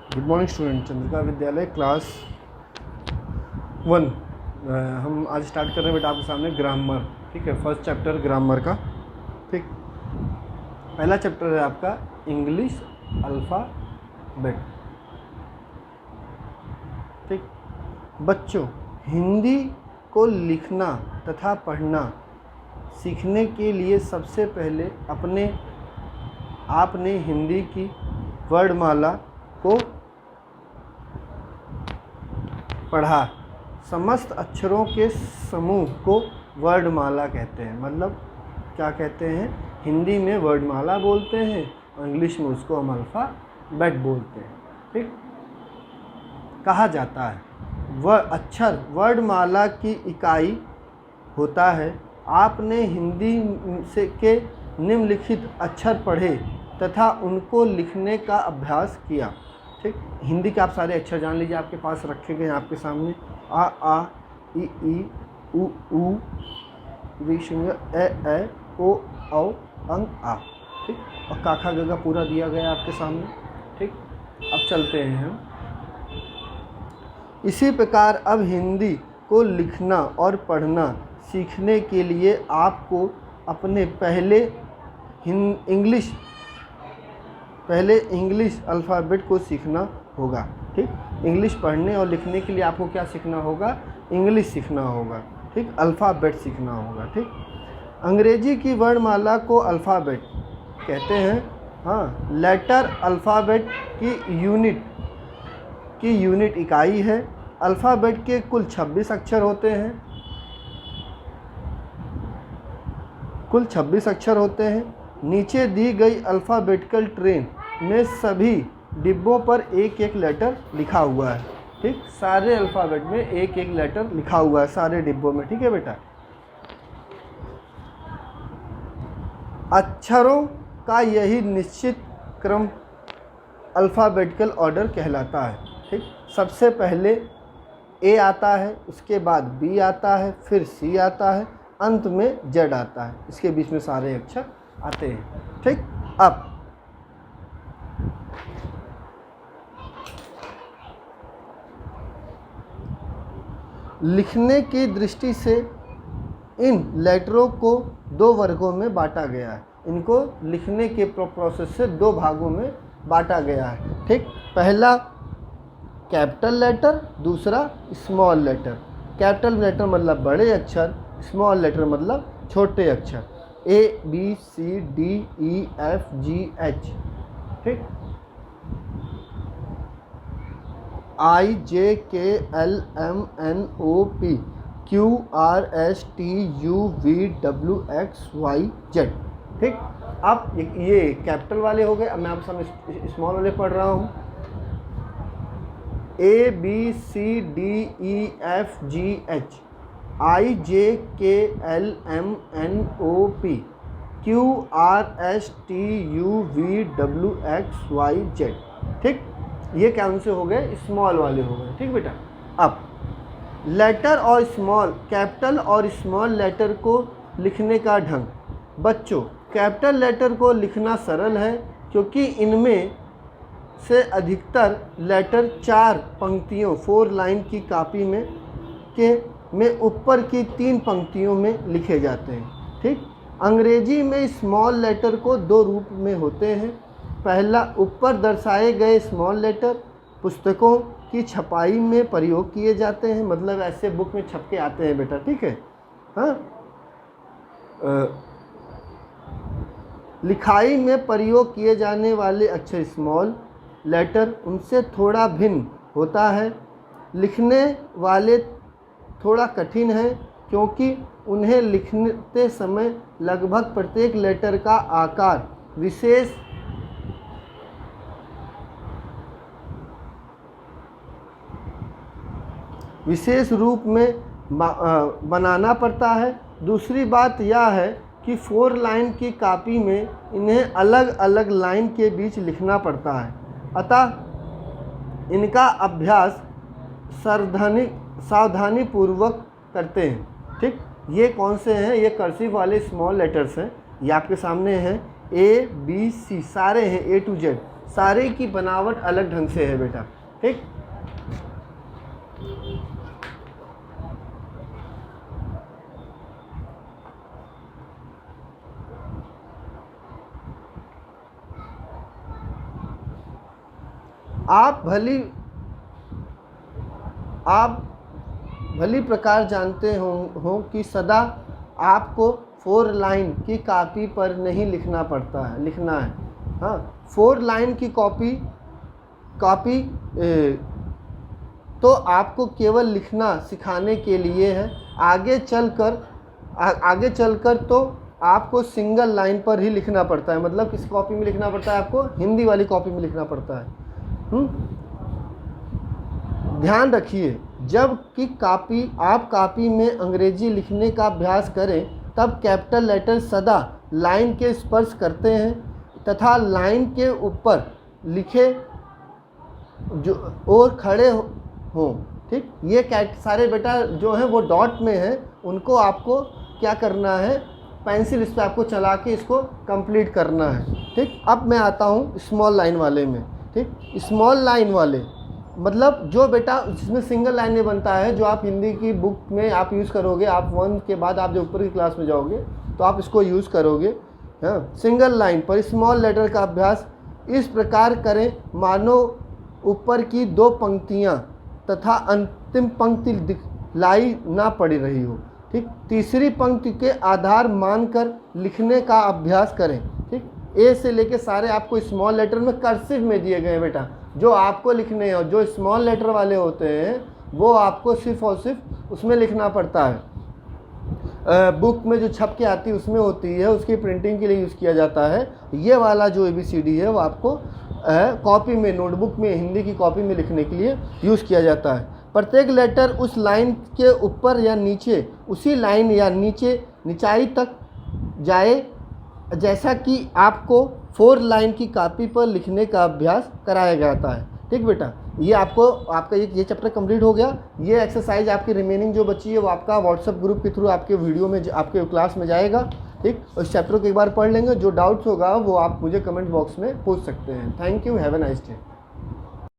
Good morning student, Chandrika विद्यालय class 1। हम आज स्टार्ट कर रहे हैं बेटा आपके सामने ग्रामर। ठीक है, फर्स्ट चैप्टर ग्रामर का। ठीक, पहला चैप्टर है आपका इंग्लिश अल्फ़ाबेट। ठीक बच्चों, हिंदी को लिखना तथा पढ़ना सीखने के लिए सबसे पहले आपने हिंदी की वर्णमाला को पढ़ा। समस्त अक्षरों के समूह को वर्णमाला कहते हैं। मतलब क्या कहते हैं? हिंदी में वर्णमाला बोलते हैं और इंग्लिश में उसको हम अल्फ़ाबेट बोलते हैं। ठीक, कहा जाता है वह अक्षर वर्णमाला की इकाई होता है। आपने हिंदी से के निम्नलिखित अक्षर पढ़े तथा उनको लिखने का अभ्यास किया। ठीक, हिंदी के आप सारे अक्षर जान लीजिए, आपके पास रखे गए हैं आपके सामने। आ ई उ ए ओ औ अंग आ। ठीक, और काखा गगा पूरा दिया गया आपके सामने। ठीक, अब चलते हैं हम। इसी प्रकार अब हिंदी को लिखना और पढ़ना सीखने के लिए आपको अपने पहले इंग्लिश अल्फ़ाबेट को सीखना होगा। ठीक, इंग्लिश पढ़ने और लिखने के लिए आपको क्या सीखना होगा? इंग्लिश सीखना होगा। ठीक, अल्फ़ाबेट सीखना होगा। ठीक, अंग्रेजी की वर्णमाला को अल्फ़ाबेट कहते हैं। हाँ, लेटर अल्फ़ाबेट की यूनिट इकाई है। अल्फ़ाबेट के कुल 26 अक्षर होते हैं। नीचे दी गई अल्फ़ाबेटिकल ट्रेन में सभी डिब्बों पर एक एक लेटर लिखा हुआ है। ठीक, सारे अल्फ़ाबेट में एक एक लेटर लिखा हुआ है सारे डिब्बों में। ठीक है बेटा, अक्षरों का यही निश्चित क्रम अल्फ़ाबेटिकल ऑर्डर कहलाता है। ठीक, सबसे पहले ए आता है, उसके बाद बी आता है, फिर सी आता है, अंत में जेड आता है। इसके बीच में सारे अक्षर आते हैं। ठीक, अब लिखने की दृष्टि से इन लेटरों को दो वर्गों में बांटा गया है। इनको लिखने के प्रोसेस से दो भागों में बांटा गया है। ठीक, पहला कैपिटल लेटर, दूसरा स्मॉल लेटर। कैपिटल लेटर मतलब बड़े अक्षर, स्मॉल लेटर मतलब छोटे अक्षर। A B C D E F G H. ठीक, I J K L M N O P Q R S T U V W X Y Z. ठीक, अब ये कैपिटल वाले हो गए। अब मैं आपके सामने स्मॉल वाले पढ़ रहा हूँ। A B C D E F G H, I J K L M N O P Q R S T U V W X Y Z. ठीक, ये कौन से हो गए? स्मॉल वाले हो गए। ठीक बेटा, अब लेटर और स्मॉल, कैपिटल और स्मॉल लेटर को लिखने का ढंग। बच्चों, कैपिटल लेटर को लिखना सरल है क्योंकि इनमें से अधिकतर लेटर 4 पंक्तियों 4 लाइन की कापी में ऊपर की 3 पंक्तियों में लिखे जाते हैं। ठीक, अंग्रेजी में स्मॉल लेटर को 2 रूप में होते हैं। पहला, ऊपर दर्शाए गए स्मॉल लेटर पुस्तकों की छपाई में प्रयोग किए जाते हैं। मतलब ऐसे बुक में छप के आते हैं बेटा। ठीक है, हाँ, लिखाई में प्रयोग किए जाने वाले अक्षर स्मॉल लेटर उनसे थोड़ा भिन्न होता है। लिखने वाले थोड़ा कठिन है क्योंकि उन्हें लिखते समय लगभग प्रत्येक लेटर का आकार विशेष रूप में बनाना पड़ता है। दूसरी बात यह है कि 4 लाइन की कापी में इन्हें अलग अलग लाइन के बीच लिखना पड़ता है। अतः इनका अभ्यास सावधानी पूर्वक करते हैं। ठीक, ये कौन से हैं? ये कर्सिव वाले स्मॉल लेटर्स हैं। ये आपके सामने हैं, ए बी सी सारे हैं, ए टू जेड। सारे की बनावट अलग ढंग से है बेटा, ठीक। आप भली प्रकार जानते हो कि सदा आपको 4 लाइन की कॉपी पर नहीं लिखना है। हाँ, 4 लाइन की कॉपी तो आपको केवल लिखना सिखाने के लिए है। आगे चलकर तो आपको सिंगल लाइन पर ही लिखना पड़ता है। मतलब किस कॉपी में लिखना पड़ता है? आपको हिंदी वाली कॉपी में लिखना पड़ता है। ध्यान रखिए, जब कि आप कॉपी में अंग्रेजी लिखने का अभ्यास करें तब कैपिटल लेटर सदा लाइन के स्पर्श करते हैं तथा लाइन के ऊपर लिखे जो और खड़े हों, ठीक। ये सारे बेटा जो हैं वो डॉट में हैं, उनको आपको क्या करना है? पेंसिल इस पर आपको चला के इसको कंप्लीट करना है, ठीक। अब मैं आता हूँ स्मॉल लाइन वाले में, ठीक। स्मॉल लाइन वाले मतलब जो बेटा जिसमें सिंगल लाइन में बनता है, जो आप हिंदी की बुक में आप यूज़ करोगे। आप 1 के बाद आप जब ऊपर की क्लास में जाओगे तो आप इसको यूज़ करोगे। हाँ, सिंगल लाइन पर स्मॉल लेटर का अभ्यास इस प्रकार करें मानो ऊपर की 2 पंक्तियाँ तथा अंतिम पंक्ति दिखलाई ना पड़ी रही हो, ठीक। तीसरी पंक्ति के आधार मानकर लिखने का अभ्यास करें, ठीक। ए से लेके सारे आपको स्मॉल लेटर में कर्सिव में दिए गए हैं बेटा, जो आपको लिखने हैं। और जो स्मॉल लेटर वाले होते हैं वो आपको सिर्फ और सिर्फ उसमें लिखना पड़ता है। बुक में जो छप के आती है उसमें होती है, उसकी प्रिंटिंग के लिए यूज़ किया जाता है। ये वाला जो ABCD है वो आपको कॉपी में, नोटबुक में, हिंदी की कॉपी में लिखने के लिए यूज़ किया जाता है। प्रत्येक लेटर उस लाइन के ऊपर या नीचे, उसी लाइन या निचाई तक जाए, जैसा कि आपको 4 लाइन की कॉपी पर लिखने का अभ्यास कराया जाता है, ठीक बेटा। ये आपका ये चैप्टर कंप्लीट हो गया। ये एक्सरसाइज आपकी रिमेनिंग जो बची है वो आपका व्हाट्सएप ग्रुप के थ्रू आपके वीडियो में आपके क्लास में जाएगा, ठीक। उस चैप्टर को एक बार पढ़ लेंगे। जो डाउट्स होगा वो आप मुझे कमेंट बॉक्स में पूछ सकते हैं। Thank you, have a nice day.